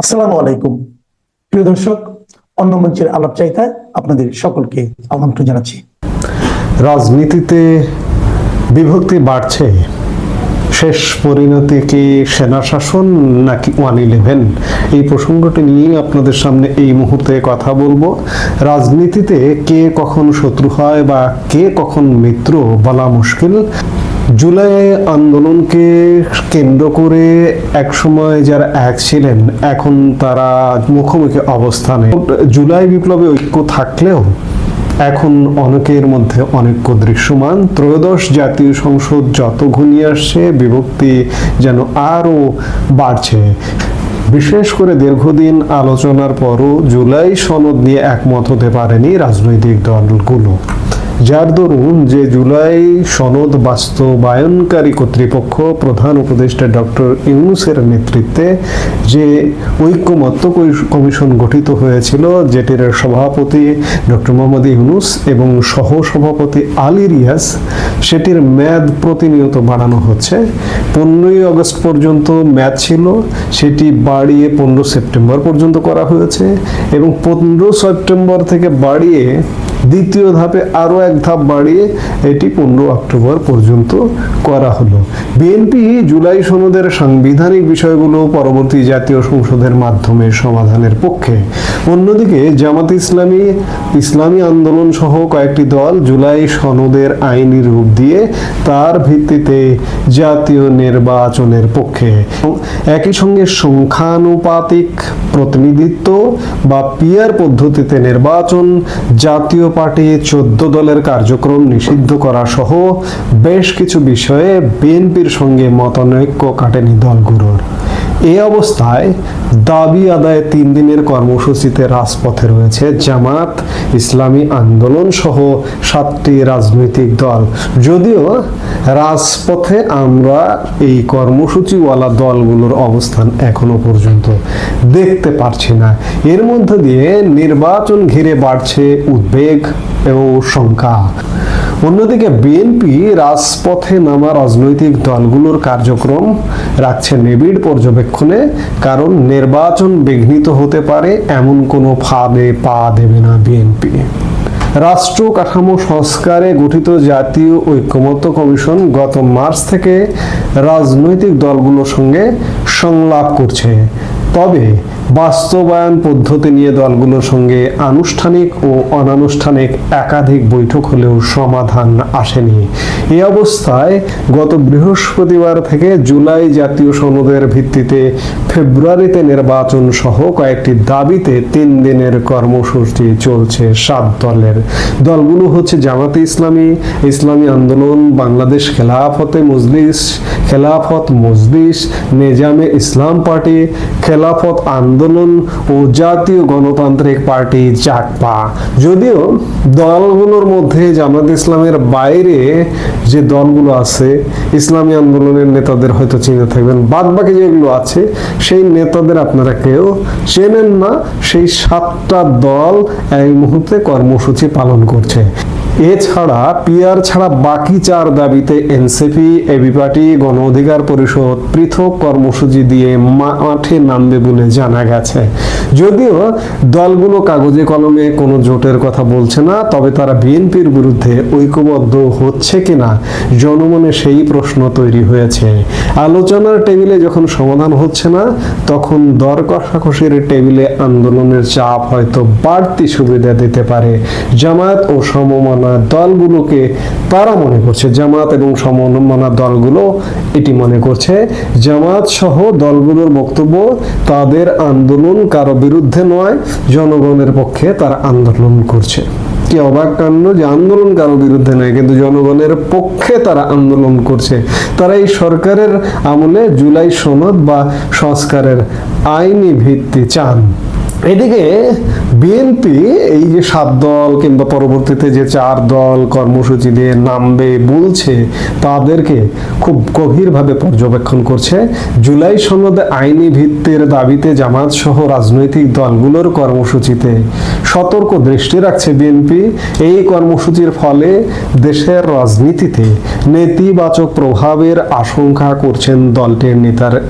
আসসালামু আলাইকুম প্রিয় দর্শক, অন্য মঞ্চের আলাপ চাইতায় আপনাদের সকলকে আমন্ত্রণ জানাচ্ছি। রাজনীতিতে বিভক্তি বাড়ছে। শেষ পরিণতি কি সেনা শাসন নাকি 111? এই প্রসঙ্গটি নিয়ে আপনাদের সামনে এই মুহূর্তে কথা বলবো। রাজনীতিতে কে কখন শত্রু হয় বা কে কখন মিত্র বলা মুশকিল। জুলাই আন্দোলনকে কেন্দ্র করে একসময় যারা এক ছিলেন এখন তারা মুখোমুখি অবস্থানে। জুলাই বিপ্লবে ঐক্য থাকলেও এখন অনেকের মধ্যে অনৈক্য দৃশ্যমান। ত্রয়োদশ জাতীয় সংসদ যত ঘনিয়ে আসছে বিভক্তি যেন আরো বাড়ছে। বিশেষ করে দীর্ঘদিন আলোচনার পরও জুলাই সনদ নিয়ে একমত হতে পারেনি রাজনৈতিক দলগুলো, যার দরুন যে জুলাই সনদ বাস্তবায়নকারী কর্তৃপক্ষ প্রধান উপদেষ্টা ডক্টর ইউনূসের নেতৃত্বে যে ঐক্যমত্য কমিশন গঠিত হয়েছিল, যেটির সভাপতি ডক্টর মোহাম্মদ ইউনূস এবং সহ সভাপতি আলী রিয়াজ, সেটির মেয়াদ প্রতিনিয়ত বাড়ানো হচ্ছে। 15ই আগস্ট পর্যন্ত মেয়াদ ছিল, সেটি বাড়িয়ে 15 সেপ্টেম্বর পর্যন্ত করা হয়েছে এবং 15 সেপ্টেম্বর থেকে বাড়িয়ে দ্বিতীয় ধাপে আরো এক ধাপ বাড়িয়ে এটি 15 অক্টোবর পর্যন্ত করা হলো। বিএনপি জুলাই সনদের সাংবিধানিক বিষয়গুলো পরবর্তী জাতীয় সংসদের মাধ্যমে সমাধানের পক্ষে। অন্যদিকে জামাত ইসলামী, ইসলামী আন্দোলন সহ কয়েকটি দল জুলাই সনদের আইনি রূপ দিয়ে তার ভিত্তিতে জাতীয় নির্বাচনের পক্ষে। একই সঙ্গে সংখ্যানুপাতিক প্রতিনিধিত্ব বা পিয়ার পদ্ধতিতে নির্বাচন, জাতীয় পার্টি 14 দলের কার্যক্রম নিষিদ্ধ করা সহ বেশ কিছু বিষয়ে বিএনপির সঙ্গে মতানৈক্য কাটেনি দলগুলোর। এই অবস্থায় দাবি আদায়ে 3 দিনের কর্মসূচিতে রাজপথে রয়েছে জামাত, ইসলামী আন্দোলন সহ 7টি রাজনৈতিক দল। যদিও রাজপথে আমরা এই কর্মসূচিওয়ালা দলগুলোর অবস্থান এখনো পর্যন্ত দেখতে পারছি না। এর মধ্যে দিয়ে নির্বাচন ঘিরে বাড়ছে উদ্বেগ ও শঙ্কা। অন্যদিকে বিএনপি রাজপথে নামা রাজনৈতিক দলগুলোর কার্যক্রম রাখছে নিবিড় পর্যবেক্ষণে, কারণ নির্বাচন বিঘ্নিত হতে পারে এমন কোনো ফাঁদে পা দেবে না বিএনপি। রাষ্ট্র কাঠামো সংস্কারে গঠিত জাতীয় ঐক্যমত্য কমিশন গত মার্চ থেকে রাজনৈতিক দলগুলোর সঙ্গে সংলাপ করছে। তবে বাস্তবায়ন পদ্ধতি নিয়ে দলগুলোর সঙ্গে আনুষ্ঠানিক ও অনানুষ্ঠানিক একাধিক বৈঠক হলেও সমাধান আসেনি। এই অবস্থায় গত বৃহস্পতিবার থেকে জুলাই জাতীয় সনদের ভিত্তিতে ফেব্রুয়ারিতে নির্বাচন সহ কয়েকটি দাবিতে 3 দিনের কর্মসূচি চলছে 7 দলের। দলগুলো হচ্ছে জামাতে ইসলামী, ইসলামী আন্দোলন, বাংলাদেশ খেলাফত মজলিস, নেজামে ইসলাম পার্টি, খেলাফত আন্দোলন ও জাতীয় গণতান্ত্রিক পার্টি জাকপা। যদিও দলগুলোর মধ্যে জামাত ইসলামের বাইরে যে দলগুলো আছে, ইসলামী আন্দোলনের নেতাদের হয়তো চিনে থাকবেন, বাদ বাকি যেগুলো আছে সেই নেতাদের আপনারা কেউ চেনেন না। সেই 7টা দল এই মুহূর্তে কর্মসূচি পালন করছে। এছাড়া পিআর ছাড়া বাকি 4 দাবিতে এনসিপি, এবি পার্টি, গণ অধিকার পরিষদ পৃথক কর্মসূচি দিয়ে মাঠে নামবে বলে জানা গেছে। যদিও দলগুলো কাগজে কলমে কোনো জোটের কথা বলছে না, তবে তারা বিএনপির বিরুদ্ধে ঐক্যবদ্ধ হচ্ছে কিনা জনমনে সেই প্রশ্ন তৈরি হয়েছে। আলোচনার টেবিলে যখন সমাধান হচ্ছে না, তখন দর কষাকষির টেবিলে আন্দোলনের চাপ হয়তো বাড়তি সুবিধা দিতে পারে জামায়াত ও সমমনা দলগুলোকে। তারা মনে করছে, জামাত এবং সমমনা দলগুলো এটি মনে করছে, জামাত সহ দলগুলোর বক্তব্য তাদের আন্দোলন কারো বিরুদ্ধে নয়, জনগণের পক্ষে তারা আন্দোলন করছে। কি অবাক কাণ্ড যে আন্দোলন কারো বিরুদ্ধে নয়, কিন্তু জনগণের পক্ষে তারা আন্দোলন করছে। তারা এই সরকারের আমলে জুলাই সনদ বা সংস্কারের আইনি ভিত্তি চান। এদিকে বিএনপি এই যে 7 দল কিংবা পরবর্তীতে যে 4 দল কর্মসূচি দিয়ে নামবে বলছে, তাদেরকে খুব গভীরভাবে পর্যবেক্ষণ করছে। জুলাই সনদে আইনি ভিত্তির দাবিতে জামাত সহ রাজনৈতিক দলগুলোর কর্মসূচিতে সতর্ক দৃষ্টি রাখছে বিএনপি। এই কর্মসূচির ফলে দেশের রাজনীতিতে নেতিবাচক প্রভাবের আশঙ্কা করছেন দলটির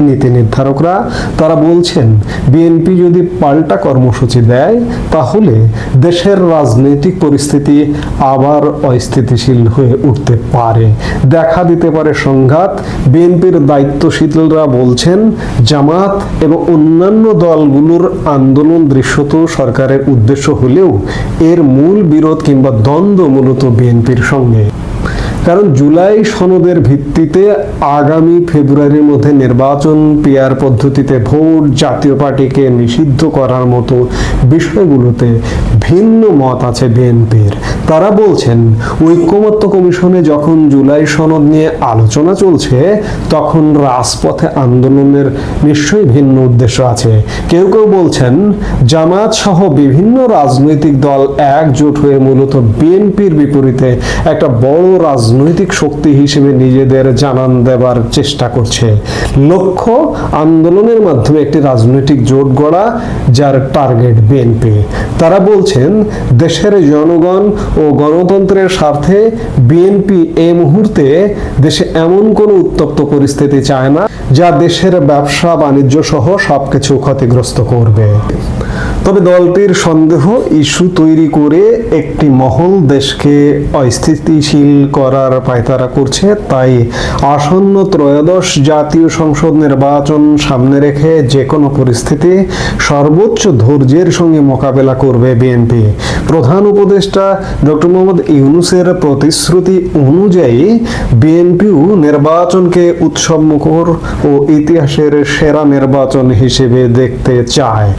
নীতি নির্ধারকরা। তারা বলছেন, বিএনপি যদি পাল্টা কর্মসূচি দেয় তাহলে দেশের রাজনৈতিক পরিস্থিতি আবার অস্থিতিশীল হয়ে উঠতে পারে, দেখা দিতে পারে সংঘাত। বিএনপির দায়িত্বশীলরা বলছেন, জামাত এবং অন্যান্য দলগুলোর আন্দোলন দৃশ্যত সরকারের উদ্দেশ্য হলেও এর মূল বিরোধ কিংবা দ্বন্দ্ব মূলত বিএনপির সঙ্গে। কারণ জুলাই সনদের ভিত্তিতে আগামী ফেব্রুয়ারির মধ্যে নির্বাচন, পিআর পদ্ধতিতে ভোট, জাতীয় পার্টিকে নিষিদ্ধ করার মতো বিষয়গুলোতে ভিন্ন মত আছে বিএনপির। তারা বলছেন, ঐকমত্য কমিশনে যখন জুলাই সনদ নিয়ে আলোচনা চলছে তখন রাজপথে আন্দোলনের নিশ্চয়ই ভিন্ন উদ্দেশ্য আছে। কেউ কেউ বলছেন, জামাত সহ বিভিন্ন রাজনৈতিক দল একজোট হয়ে মূলত বিএনপির বিপরীতে একটা বড় রাজনৈতিক শক্তি হিসেবে নিজেদের জানান দেবার চেষ্টা করছে। লক্ষ্য আন্দোলনের মাধ্যমে একটি রাজনৈতিক জোট গড়া, যার টার্গেট বিএনপি। তারা বলছেন, দেশের জনগণ ও গণতন্ত্রের স্বার্থে বিএনপি এই মুহূর্তে দেশে এমন কোনো উত্তপ্ত পরিস্থিতি চায় না যা দেশের ব্যবসা বাণিজ্য সহ সবকিছু ক্ষতিগ্রস্ত করবে। তবে দলটির সন্দেহ, ইস্যু তৈরি করে একটি মহল দেশকে অস্থিতিশীল করার পায়তারা করছে। তাই আসন্ন ত্রয়োদশ জাতীয় সংসদ নির্বাচন সামনে রেখে যে কোনো পরিস্থিতি সর্বোচ্চ ধৈর্যের সঙ্গে মোকাবেলা করবে বিএনপি। প্রধান উপদেষ্টা ডক্টর মোহাম্মদ ইউনূসের প্রতিশ্রুতি অনুযায়ী বিএনপিও নির্বাচনকে উৎসবমুখর ও ইতিহাসের সেরা নির্বাচন হিসেবে দেখতে চায়।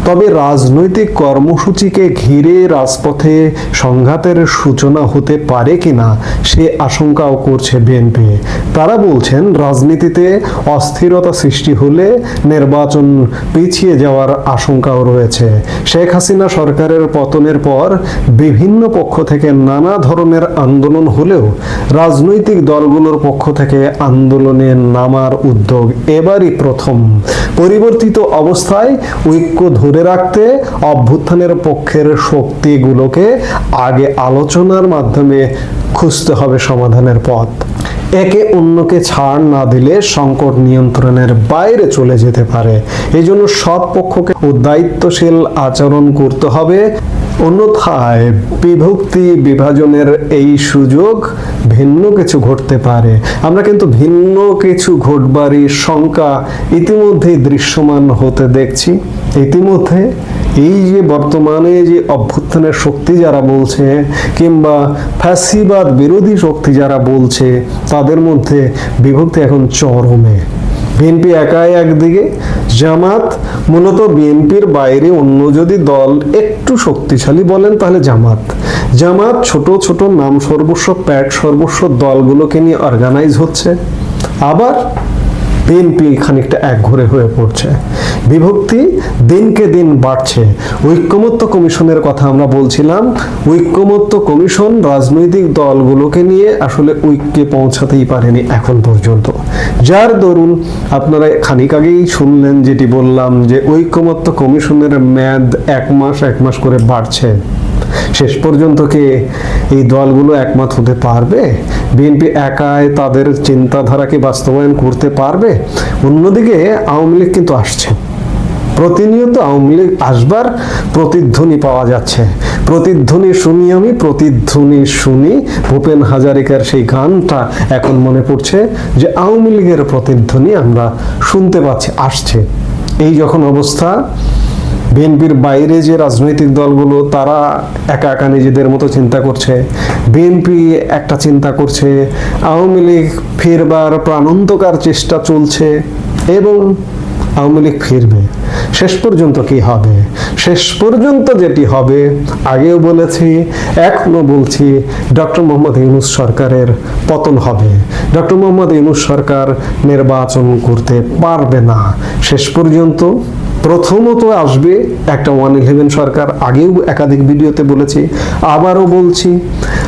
তবে রাজনৈতিক কর্মসূচিকে ঘিরে রাজপথে সংঘাতের সূচনা হতে পারে কিনা সে আশঙ্কাও করছে বিএনপি। তারা বলছেন, রাজনীতিতে অস্থিরতা সৃষ্টি হলে নির্বাচন পিছিয়ে যাওয়ার আশঙ্কাও রয়েছে। শেখ হাসিনা সরকারের পতনের পর বিভিন্ন পক্ষ থেকে নানা ধরনের আন্দোলন হলেও রাজনৈতিক দলগুলোর পক্ষ থেকে আন্দোলনে নামার উদ্যোগ এবারই প্রথম। পরিবর্তিত অবস্থায় ঐক্য ধরে রাখতে অভ্যুত্থানের পক্ষের শক্তিগুলোকে আগে আলোচনার মাধ্যমে খুঁজতে হবে সমাধানের পথ। একে অন্যকে ছাড় না দিলে সংকট নিয়ন্ত্রণের বাইরে চলে যেতে পারে। এই জন্য সব পক্ষকে দায়িত্বশীল আচরণ করতে হবে। অন্যথায় বিভক্তি বিভাজনের এই সুযোগ ভিন্ন কিছু ঘটতে পারে। আমরা কিন্তু ভিন্ন কিছু ঘটবারই শঙ্কা ইতিমধ্যেই দৃশ্যমান হতে দেখছি। ইতিমধ্যে এই যে বর্তমানে যে অভ্যুত্থানের শক্তি যারা বলছে কিংবা ফ্যাসিবাদ বিরোধী শক্তি যারা বলছে, তাদের মধ্যে বিভক্তি এখন চরমে। বিএনপি একাই একদিকে, জামাত মূলত বিএনপির বাইরে অন্য যদি দল একটু শক্তিশালী বলেন তাহলে জামাত ছোট ছোট নাম সর্বস্ব, প্যাট সর্বস্ব দলগুলোকে নিয়ে অর্গানাইজ হচ্ছে। আবার বিএনপি খানিকটা একঘরে হয়ে পড়ছে। বিভক্তি দিনকে দিন বাড়ছে। ঐকমত্য কমিশনের কথা আমরা বলছিলাম, ঐকমত্য কমিশন রাজনৈতিক দলগুলোকে নিয়ে আসলে ঐক্যে পৌঁছাতেই পারেনি এখন পর্যন্ত। যার দরুন আপনারা খানিক আগেই শুনলেন যেটি বললাম, যে ঐকমত্য কমিশনের মেয়াদ এক মাস করে বাড়ছে। শেষ পর্যন্ত কি এই দলগুলো একমত হতে পারবে? বিএনপি একাই তাদের চিন্তাধারাকে বাস্তবায়ন করতে পারবে? অন্যদিকে আওয়ামী লীগ কিন্তু আসছে, প্রতিনিয়ত আওয়ামী লীগ আসবার প্রতিধ্বনি পাওয়া যাচ্ছে। প্রতিধ্বনি শুনি ভূপেন হাজারিকার সেই গানটা এখন মনে পড়ছে, যে আওয়ামী লীগের প্রতিধ্বনি আমরা শুনতে পাচ্ছি, আসছে। এই যখন অবস্থা, বিএনপির বাইরে যে রাজনৈতিক দলগুলো তারা একা একা নিজেদের মতো চিন্তা করছে, বিএনপি একটা চিন্তা করছে, আওয়ামী লীগ ফিরবার প্রাণান্তকার চেষ্টা চলছে এবং আওয়ামী লীগ ফিরবে। শেষ পর্যন্ত কি হবে? শেষ পর্যন্ত যেটি হবে, আগেও বলেছি এখনো বলছি, ডক্টর মোহাম্মদ ইউনূস সরকারের পতন হবে। ডক্টর মোহাম্মদ ইউনূস সরকার নির্বাচন করতে পারবে না। শেষ পর্যন্ত প্রথমত আসবে একটা 111 সরকার, আগেও একাধিক ভিডিওতে বলেছি, আবারও বলছি,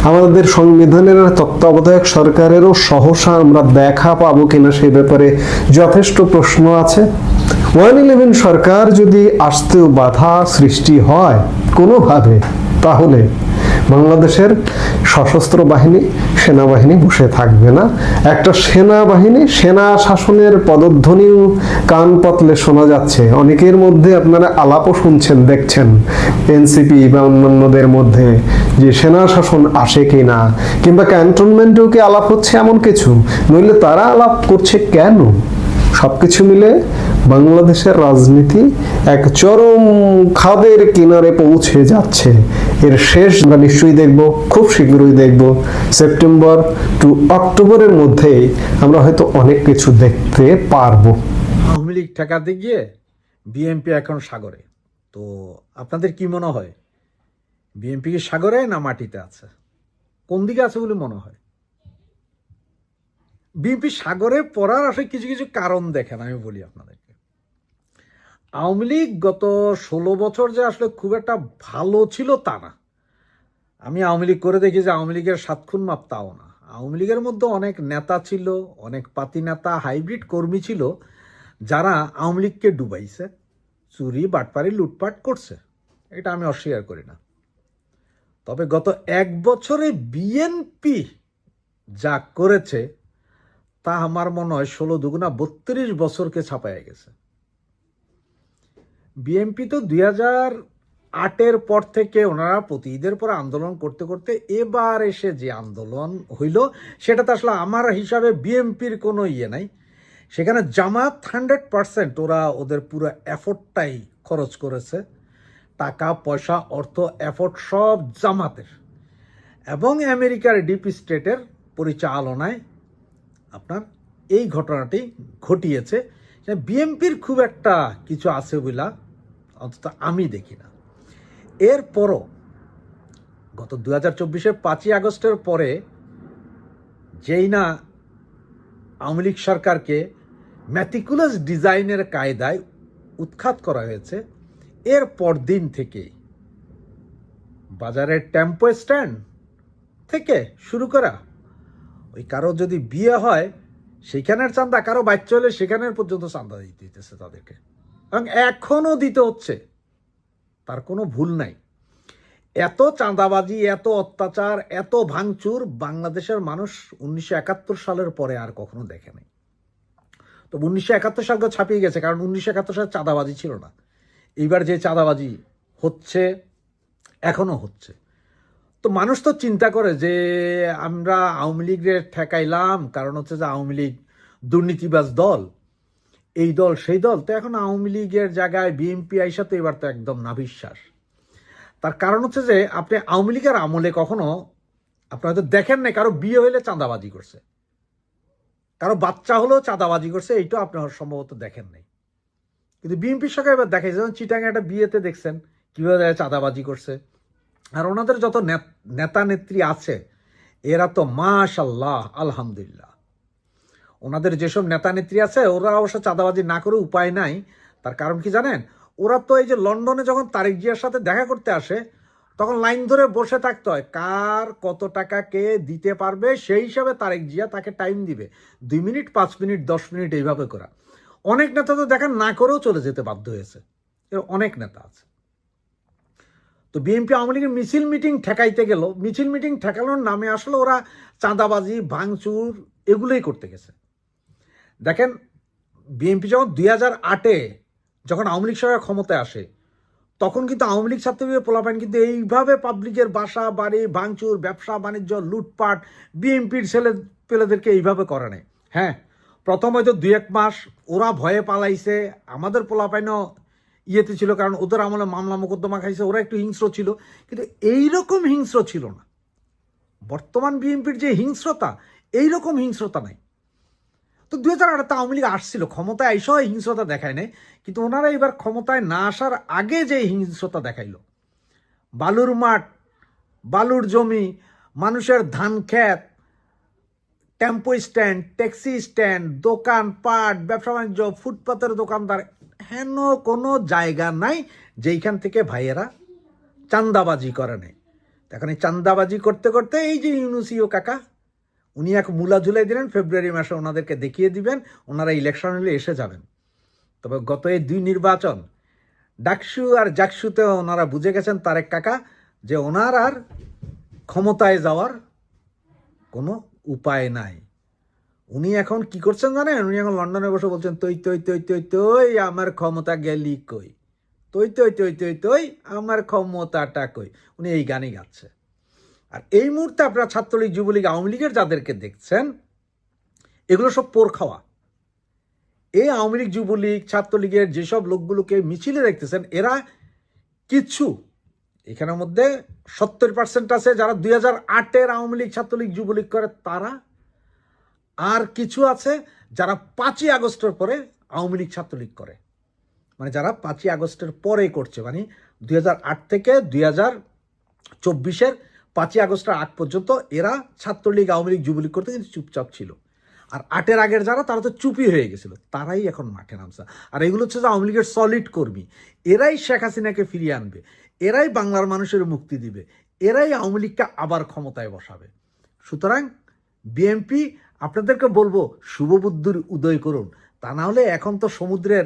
আমাদের সংবিধানের তত্ত্বাবধায়ক সরকারেরও সহসা আমরা দেখা পাবো কিনা সে ব্যাপারে যথেষ্ট প্রশ্ন আছে। 111 সরকার যদি আসতেও বাধা সৃষ্টি হয় কোনোভাবে, তাহলে বাংলাদেশের সশস্ত্র বাহিনী, সেনাবাহিনী বসে থাকবে না। একটা সেনাবাহিনী, সেনা শাসনের পদধ্বনিও কান পাতলে শোনা যাচ্ছে। অনেকের মধ্যে আপনারা আলাপও শুনছেন, দেখছেন এনসিপি বা অন্যান্যদের মধ্যে, যে সেনা শাসন আসে কিনা, কিংবা ক্যান্টনমেন্টেও কি আলাপ হচ্ছে এমন কিছু, নইলে তারা আলাপ করছে কেন? সবকিছু মিলে বাংলাদেশের রাজনীতি এক চরম খাদের কিনারে পৌঁছে যাচ্ছে। এর শেষ আমরা নিশ্চয়ই দেখব, খুব শীঘ্রই দেখব। সেপ্টেম্বর টু অক্টোবরের মধ্যেই আমরা হয়তো অনেক কিছু দেখতে পারবো। আওয়ামী লীগ ঠেকাতে গিয়ে বিএনপি এখন সাগরে। তো আপনাদের কি মনে হয়, বিএনপি কি সাগরে না মাটিতে আছে? কোন দিকে আছে বলে মনে হয়? বিএনপি সাগরে পড়ার আসলে কিছু কিছু কারণ দেখেন, আমি বলি আপনাদেরকে। আওয়ামী লীগ গত 16 বছর যে আসলে খুব একটা ভালো ছিল তা না। আমি আওয়ামী লীগ করে দেখি যে আওয়ামী লীগের 7 খুন মাপ তাও না। আওয়ামী লীগের মধ্যে অনেক নেতা ছিল, অনেক পাতি নেতা, হাইব্রিড কর্মী ছিল, যারা আওয়ামী লীগকে ডুবাইছে, চুরি বাটপারি লুটপাট করছে। এটা আমি অস্বীকার করি না। তবে গত 1 বছরে বিএনপি যা করেছে তা আমার মনে হয় 16 দুগুণা 32 বছরকে ছাপাইয়া গেছে। বিএনপি তো 2008-এর পর থেকে ওনারা প্রতি ঈদের পর আন্দোলন করতে করতে এবার এসে যে আন্দোলন হইল, সেটাতে আসলে আমার হিসাবে বিএনপির কোনো ইয়ে নাই। সেখানে জামাত 100% ওরা ওদের পুরো এফোর্টটাই খরচ করেছে। টাকা পয়সা অর্থ এফোর্ট সব জামাতের, এবং আমেরিকার ডিপ স্টেটের পরিচালনায় আপনার এই ঘটনাটি ঘটিয়েছে। বিএনপির খুব একটা কিছু আছে বলে অন্তত আমি দেখি না। এরপরও গত 2024-এর 5ই আগস্টের পরে যেই না আওয়ামী লীগ সরকারকে ম্যাটিকুলাস ডিজাইনের কায়দায় উৎখাত করা হয়েছে, এর পরদিন থেকে বাজারের টেম্পো স্ট্যান্ড থেকে শুরু করা, ওই কারো যদি বিয়ে হয় সেখানের চাঁদা, কারো বাচ্চা হলে সেখানের পর্যন্ত চাঁদা দিতে দিতেছে তাদেরকে, এবং এখনো দিতে হচ্ছে, তার কোনো ভুল নাই। এত চাঁদাবাজি, এত অত্যাচার, এত ভাঙচুর বাংলাদেশের মানুষ 1971 সালের পরে আর কখনো দেখে নাই। তো 1971 সালকে ছাপিয়ে গেছে, কারণ 1971 সালে চাঁদাবাজি ছিল না। এইবার যে চাঁদাবাজি হচ্ছে, এখনো হচ্ছে। তো মানুষ তো চিন্তা করে যে আমরা আওয়ামী লীগের ঠেকাইলাম, কারণ হচ্ছে যে আওয়ামী লীগ দুর্নীতিবাজ দল, এই দল সেই দল। তো এখন আওয়ামী লীগের জায়গায় বিএনপি আইসা তো এবার তো একদম নাভিশ্বাস। তার কারণ হচ্ছে যে আপনি আওয়ামী লীগের আমলে কখনো আপনি হয়তো দেখেন নাই কারো বিয়ে হইলে চাঁদাবাজি করছে, কারো বাচ্চা হলেও চাঁদাবাজি করছে, এইটা আপনি সম্ভবত দেখেন নাই। কিন্তু বিএনপির সঙ্গে এবার দেখাই, যেমন চিটাঙ্গে একটা বিয়েতে দেখছেন কিভাবে চাঁদাবাজি করছে। আর ওনাদের যত নেতা নেত্রী আছে এরা তো মাশাআল্লাহ আলহামদুলিল্লাহ, ওনাদের যেসব নেতা নেত্রী আছে ওরা অবশ্য চাঁদাবাজি না করে উপায় নাই। তার কারণ কি জানেন? ওরা তো এই যে লন্ডনে যখন তারেক জিয়ার সাথে দেখা করতে আসে তখন লাইন ধরে বসে থাকতে হয়, কার কত টাকা কে দিতে পারবে সেই হিসাবে তারেক জিয়া তাকে টাইম দিবে, 2 মিনিট 5 মিনিট 10 মিনিট এইভাবে করা। অনেক নেতা তো দেখেন না করেও চলে যেতে বাধ্য হয়েছে, এর অনেক নেতা আছে। তো বিএনপি আওয়ামী লীগের মিছিল মিটিং ঠেকাইতে গেল, মিছিল মিটিং ঠেকানোর নামে আসলে ওরা চাঁদাবাজি ভাঙচুর এগুলোই করতে গেছে। দেখেন বিএনপি যখন 2008-এ যখন আওয়ামী লীগ সরকার ক্ষমতায় আসে, তখন কিন্তু আওয়ামী লীগ ছাত্রলীগের পোলাপাইন কিন্তু এইভাবে পাবলিকের বাসা বাড়ি ভাঙচুর, ব্যবসা বাণিজ্য লুটপাট বিএনপির ছেলে পেলেদেরকে এইভাবে করে নেয়। হ্যাঁ, প্রথম হয়তো 2-1 মাস ওরা ভয়ে পালাইছে, আমাদের পোলাপাইনও ইয়েতে ছিল, কারণ ওদের আমলে মামলা মোকদ্দমা খাইছে, ওরা একটু হিংস্র ছিল, কিন্তু এইরকম হিংস্র ছিল না। বর্তমান বিএনপির যে হিংস্রতা, এইরকম হিংস্রতা নাই। তো 2008-এ আওয়ামী লীগ আসছিল, ক্ষমতায় আইসা হিংস্রতা দেখায় নাই, কিন্তু ওনারা এবার ক্ষমতায় না আসার আগে যে হিংস্রতা দেখাইল, বালুর মাঠ, বালুর জমি, মানুষের ধান ক্ষেত, টেম্পো স্ট্যান্ড, ট্যাক্সি স্ট্যান্ড, দোকান পাট, ব্যবসা বাণিজ্য, ফুটপাতের দোকানদার, হেন কোনো জায়গা নাই যেইখান থেকে ভাইয়েরা চান্দাবাজি করে নেই। এখন এই চান্দাবাজি করতে করতে এই যে ইউনুসিও কাকা, উনি এক মূলা ঝুলাই দিলেন, ফেব্রুয়ারি মাসে ওনাদেরকে দেখিয়ে দিবেন, ওনারা ইলেকশন হলে এসে যাবেন। তবে গত এই 2 নির্বাচন ডাকসু আর জাকসুতে ওনারা বুঝে গেছেন তারেক কাকা যে ওনার আর ক্ষমতায় যাওয়ার কোনো উপায় নাই। উনি এখন কি করছেন জানেন? উনি এখন লন্ডনে বসে বলছেন তৈ তৈ তৈ তৈ তৈ আমার ক্ষমতা গেলি কই, তৈ তৈ তৈ তৈ তৈ আমার ক্ষমতাটা কই। উনি এই গানই গাচ্ছে। আর এই মুহূর্তে আপনারা ছাত্রলীগ, যুবলীগ, আওয়ামী লীগের যাদেরকে দেখছেন, এগুলো সব পোর খাওয়া। এই আওয়ামী লীগ, যুবলীগ, ছাত্রলীগের যেসব লোকগুলোকে মিছিলে দেখতেছেন, এরা কিছু এখানের মধ্যে 70% আছে যারা 2008-এর আওয়ামী লীগ, ছাত্রলীগ, যুবলীগ করে তারা, আর কিছু আছে যারা 5ই আগস্টের পরে আওয়ামী লীগ, ছাত্রলীগ করে, মানে যারা 5ই আগস্টের পরে করছে, মানে 2008 থেকে 2024-এর 5ই আগস্টের আগ পর্যন্ত এরা ছাত্রলীগ, আওয়ামী লীগ, যুবলীগ করতে কিন্তু চুপচাপ ছিল। আর 8-এর আগের যারা, তারা তো চুপই হয়ে গেছিল, তারাই এখন মাঠে নামছে। আর এগুলো হচ্ছে যে আওয়ামী লীগের সলিড কর্মী, এরাই শেখ হাসিনাকে ফিরিয়ে আনবে, এরাই বাংলার মানুষের মুক্তি দিবে, এরাই আওয়ামী লীগকে আবার ক্ষমতায় বসাবে। সুতরাং বিএনপি আপনাদেরকে বলবো শুভবুদ্ধির উদয় করুন, তা না হলে এখন তো সমুদ্রের